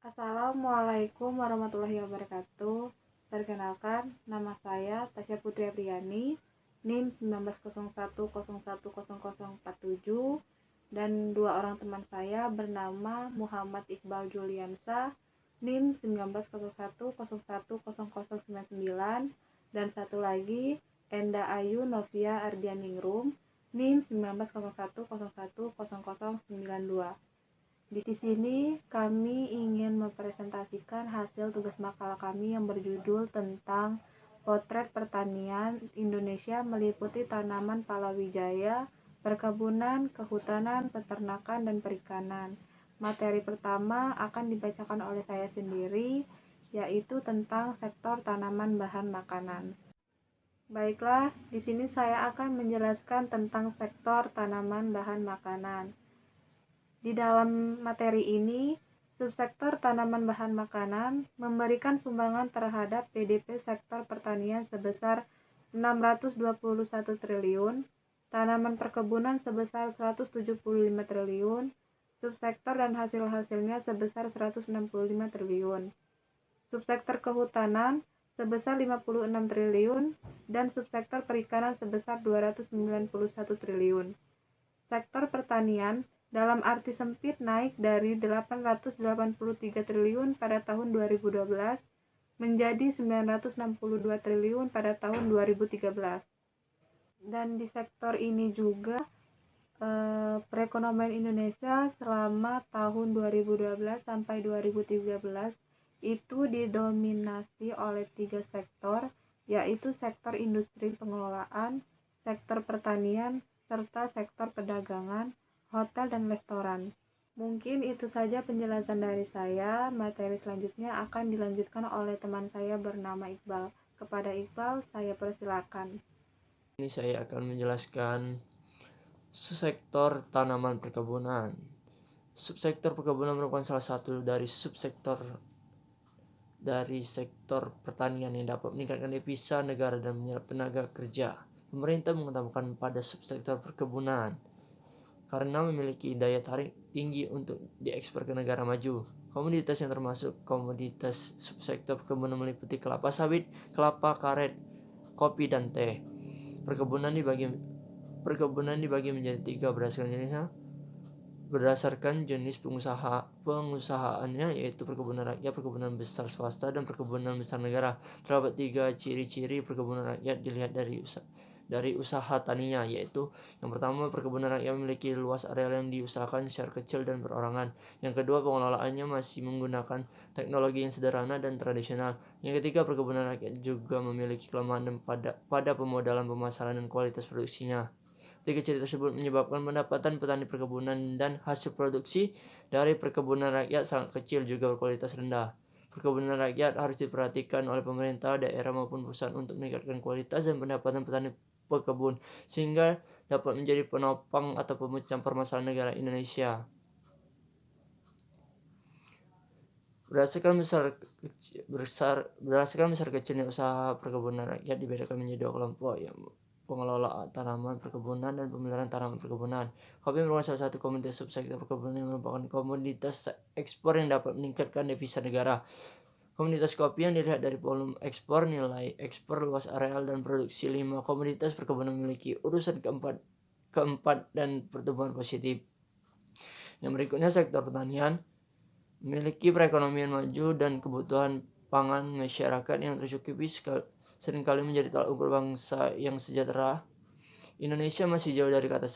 Assalamualaikum warahmatullahi wabarakatuh. Perkenalkan, nama saya Tasya Putri Apriani, NIM 1901010047, dan dua orang teman saya bernama Muhammad Iqbal Juliansa, NIM 1901010099, dan satu lagi Enda Ayu Novia Ardianingrum, NIM 1901010092. Di sini kami ingin mempresentasikan hasil tugas makalah kami yang berjudul tentang potret pertanian Indonesia meliputi tanaman palawijaya, perkebunan, kehutanan, peternakan, dan perikanan. Materi pertama akan dibacakan oleh saya sendiri, yaitu tentang sektor tanaman bahan makanan. Baiklah, di sini saya akan menjelaskan tentang sektor tanaman bahan makanan. Di dalam materi ini, subsektor tanaman bahan makanan memberikan sumbangan terhadap PDB sektor pertanian sebesar 621 triliun, tanaman perkebunan sebesar 175 triliun, subsektor dan hasil-hasilnya sebesar 165 triliun. Subsektor kehutanan sebesar 56 triliun dan subsektor perikanan sebesar 291 triliun. Sektor pertanian dalam arti sempit naik dari 883 triliun pada tahun 2012 menjadi 962 triliun pada tahun 2013. Dan di sektor ini juga perekonomian Indonesia selama tahun 2012 sampai 2013 itu didominasi oleh 3 sektor, yaitu sektor industri pengelolaan, sektor pertanian, serta sektor perdagangan, hotel, dan restoran. Mungkin itu saja penjelasan dari saya. Materi selanjutnya akan dilanjutkan oleh teman saya bernama Iqbal. Kepada Iqbal, saya persilakan. Ini saya akan menjelaskan sektor tanaman perkebunan. Subsektor perkebunan merupakan salah satu dari subsektor dari sektor pertanian yang dapat meningkatkan devisa negara dan menyerap tenaga kerja. Pemerintah mengutamakan pada subsektor perkebunan karena memiliki daya tarik tinggi untuk diekspor ke negara maju. Komoditas yang termasuk komoditas subsektor perkebunan meliputi kelapa sawit, kelapa karet, kopi, dan teh. Perkebunan dibagi menjadi 3 berdasarkan jenis pengusahanya, yaitu perkebunan rakyat, perkebunan besar swasta, dan perkebunan besar negara. Terdapat 3 ciri-ciri perkebunan rakyat dilihat dari usaha taninya, yaitu yang pertama, perkebunan rakyat memiliki luas areal yang diusahakan secara kecil dan perorangan. Yang kedua, pengelolaannya masih menggunakan teknologi yang sederhana dan tradisional. Yang ketiga, perkebunan rakyat juga memiliki kelemahan pada pemodalan, pemasaran, dan kualitas produksinya. 3 ciri tersebut menyebabkan pendapatan petani perkebunan dan hasil produksi dari perkebunan rakyat sangat kecil, juga berkualitas rendah. Perkebunan rakyat harus diperhatikan oleh pemerintah daerah maupun pusat untuk meningkatkan kualitas dan pendapatan petani pekebun, sehingga dapat menjadi penopang atau pemecah permasalahan negara Indonesia. Berdasarkan besar kecilnya usaha perkebunan rakyat dibedakan menjadi 2 kelompok, yang pengelola tanaman perkebunan dan pemeliharaan tanaman perkebunan. Kopi merupakan salah satu komoditas subsektor perkebunan yang merupakan komoditas ekspor yang dapat meningkatkan devisa negara. Komoditas kopi yang dilihat dari volume ekspor, nilai ekspor, luas areal, dan produksi. 5 komoditas perkebunan memiliki urusan keempat dan pertumbuhan positif. Yang berikutnya, sektor pertanian memiliki perekonomian maju dan kebutuhan pangan masyarakat yang tercukupi seringkali menjadi tolak ukur bangsa yang sejahtera. Indonesia masih jauh dari kata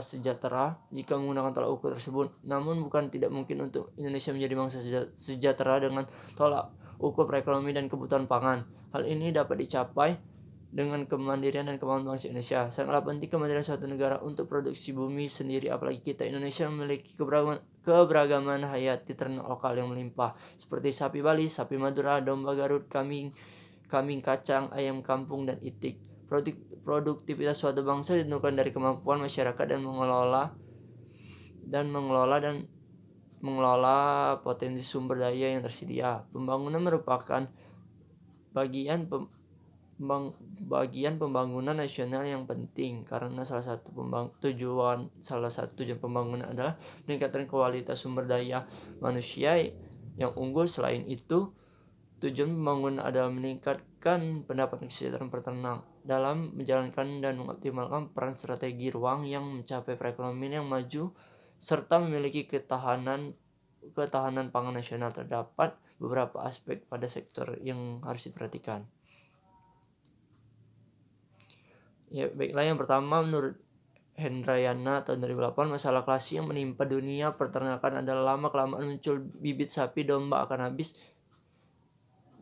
sejahtera jika menggunakan tolak ukur tersebut. Namun bukan tidak mungkin untuk Indonesia menjadi bangsa sejahtera dengan tolak ukur perekonomian dan kebutuhan pangan. Hal ini dapat dicapai dengan kemandirian dan kemampuan bangsa Indonesia. Sangatlah penting kemandirian suatu negara untuk produksi bumi sendiri, apalagi kita Indonesia memiliki keberagaman hayati ternak lokal yang melimpah, seperti sapi Bali, sapi Madura, domba Garut, kambing kacang, ayam kampung, dan itik. Produktivitas suatu bangsa ditentukan dari kemampuan masyarakat dan mengelola potensi sumber daya yang tersedia. Pembangunan merupakan bagian pembangunan nasional yang penting, karena salah satu tujuan pembangunan adalah meningkatkan kualitas sumber daya manusia yang unggul. Selain itu, tujuan pembangunan adalah meningkatkan pendapatan kesejahteraan peternak dalam menjalankan dan mengoptimalkan peran strategi ruang yang mencapai perekonomian yang maju serta memiliki ketahanan pangan nasional. Terdapat beberapa aspek pada sektor yang harus diperhatikan. Ya, baiklah, yang pertama menurut Hendrayana tahun 2008, masalah klasik yang menimpa dunia peternakan adalah lama-kelamaan muncul bibit sapi domba akan habis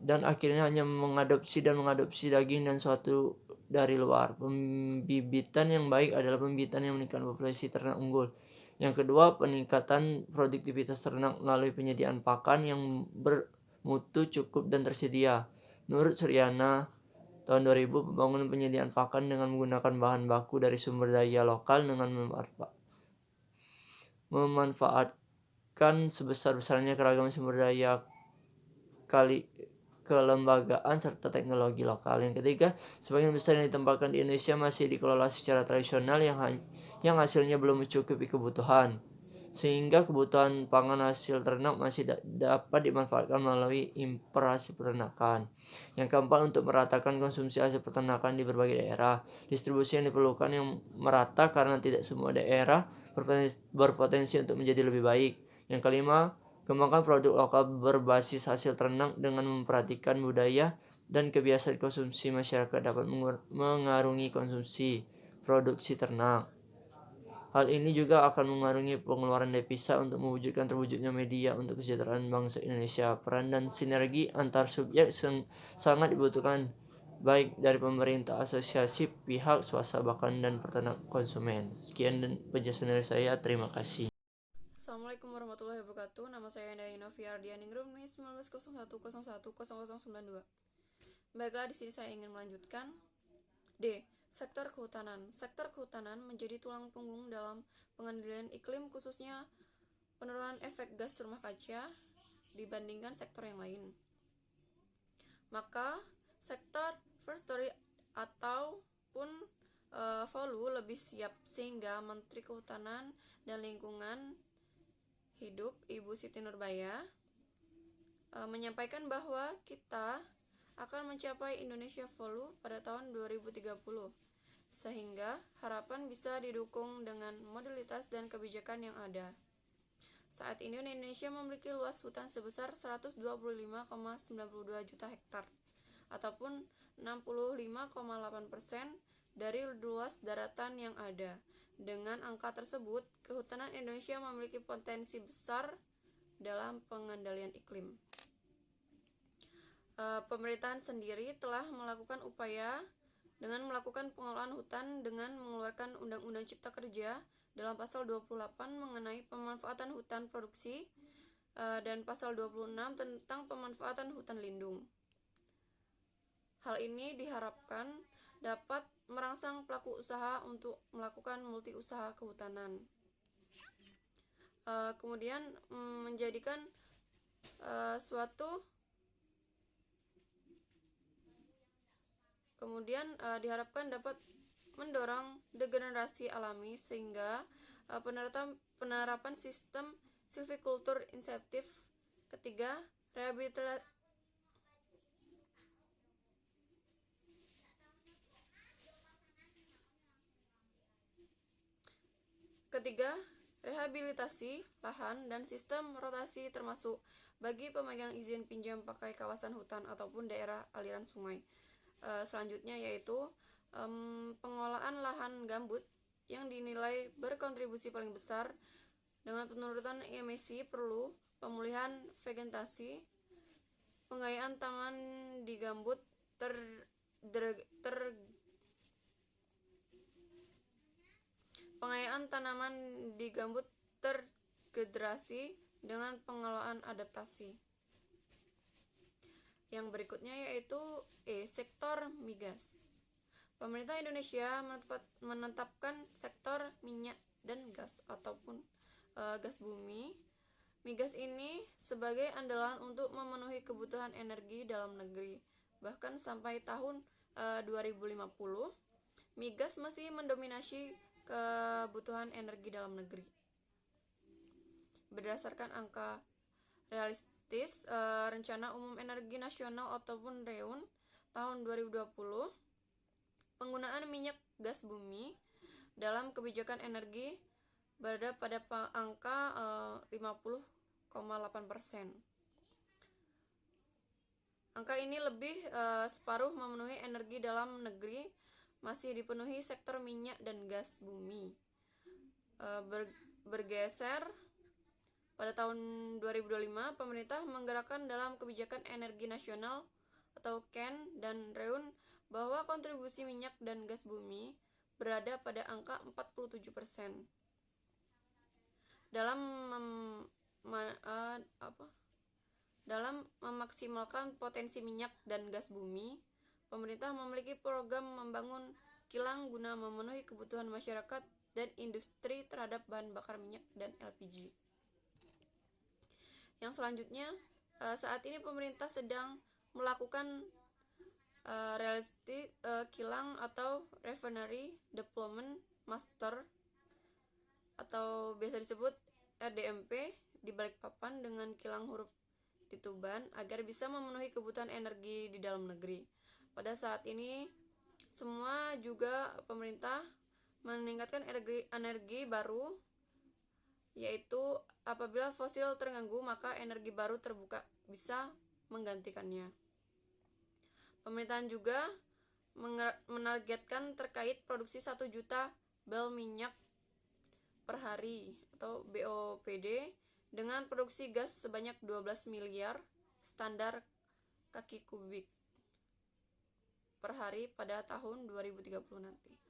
dan akhirnya hanya mengadopsi daging dan suatu dari luar. Pembibitan yang baik adalah pembibitan yang meningkatkan populasi ternak unggul. Yang kedua, peningkatan produktivitas ternak melalui penyediaan pakan yang bermutu, cukup, dan tersedia. Menurut Suryana tahun 2000, pembangunan penyediaan pakan dengan menggunakan bahan baku dari sumber daya lokal dengan memanfaatkan sebesar-besarnya keragaman sumber daya kelembagaan serta teknologi lokal. Yang ketiga, sebagian besar yang ditempatkan di Indonesia masih dikelola secara tradisional yang hasilnya belum mencukupi kebutuhan, sehingga kebutuhan pangan hasil ternak masih dapat dimanfaatkan melalui impor hasil peternakan. Yang keempat, untuk meratakan konsumsi hasil peternakan di berbagai daerah, distribusi yang diperlukan yang merata karena tidak semua daerah berpotensi untuk menjadi lebih baik. Yang kelima, kembangkan produk lokal berbasis hasil ternak dengan memperhatikan budaya dan kebiasaan konsumsi masyarakat dapat mengarungi konsumsi produksi ternak. Hal ini juga akan mengarungi pengeluaran devisa untuk mewujudkan terwujudnya media untuk kesejahteraan bangsa Indonesia. Peran dan sinergi antar subjek sangat dibutuhkan, baik dari pemerintah, asosiasi, pihak swasta, bahkan dan peternak konsumen. Sekian dan penjelasan dari saya. Terima kasih. Assalamualaikum warahmatullahi wabarakatuh. Nama saya Dainovi Ardianingrum, NIM 1901010092. Baiklah, di sini saya ingin melanjutkan. D. Sektor kehutanan. Sektor kehutanan menjadi tulang punggung dalam pengendalian iklim, khususnya penurunan efek gas rumah kaca dibandingkan sektor yang lain. Maka sektor first story ataupun Volu lebih siap, sehingga Menteri Kehutanan dan Lingkungan Hidup Ibu Siti Nurbaya menyampaikan bahwa kita akan mencapai Indonesia Volu pada tahun 2030, sehingga harapan bisa didukung dengan modalitas dan kebijakan yang ada. Saat ini Indonesia memiliki luas hutan sebesar 125,92 juta hektar, ataupun 65,8% dari luas daratan yang ada. Dengan angka tersebut, kehutanan Indonesia memiliki potensi besar dalam pengendalian iklim. Pemerintahan sendiri telah melakukan upaya dengan melakukan pengelolaan hutan dengan mengeluarkan Undang-Undang Cipta Kerja dalam pasal 28 mengenai pemanfaatan hutan produksi dan pasal 26 tentang pemanfaatan hutan lindung. Hal ini diharapkan dapat merangsang pelaku usaha untuk melakukan multi usaha kehutanan. Kemudian menjadikan diharapkan dapat mendorong degenerasi alami, sehingga penerapan sistem silviculture insentif. Ketiga, rehabilitasi lahan dan sistem rotasi, termasuk bagi pemegang izin pinjam pakai kawasan hutan ataupun daerah aliran sungai. Selanjutnya yaitu pengolahan lahan gambut yang dinilai berkontribusi paling besar dengan penurunan emisi. Perlu pemulihan vegetasi, penggayaan taman di gambut pengayaan tanaman di gambut tergenerasi dengan pengelolaan adaptasi. Yang berikutnya yaitu sektor migas. Pemerintah Indonesia menetapkan sektor minyak dan gas ataupun gas bumi. Migas ini sebagai andalan untuk memenuhi kebutuhan energi dalam negeri. Bahkan sampai tahun 2050, migas masih mendominasi kebutuhan energi dalam negeri. Berdasarkan angka realistis, Rencana Umum Energi Nasional ataupun REUN tahun 2020, penggunaan minyak gas bumi dalam kebijakan energi berada pada angka 50,8%. Angka ini lebih separuh memenuhi energi dalam negeri, masih dipenuhi sektor minyak dan gas bumi. Bergeser pada tahun 2025, pemerintah menggerakkan dalam kebijakan energi nasional atau KEN dan REUN bahwa kontribusi minyak dan gas bumi berada pada angka 47%. Dalam memaksimalkan potensi minyak dan gas bumi, pemerintah memiliki program membangun kilang guna memenuhi kebutuhan masyarakat dan industri terhadap bahan bakar minyak dan LPG. Yang selanjutnya, saat ini pemerintah sedang melakukan realistic kilang atau refinery development master atau biasa disebut RDMP di Balikpapan dengan kilang huruf di Tuban agar bisa memenuhi kebutuhan energi di dalam negeri. Pada saat ini semua juga pemerintah meningkatkan energi baru, yaitu apabila fosil terganggu maka energi baru terbuka bisa menggantikannya. Pemerintahan juga menargetkan terkait produksi 1 juta bel minyak per hari atau BOPD dengan produksi gas sebanyak 12 miliar standar kaki kubik per hari pada tahun 2030 nanti.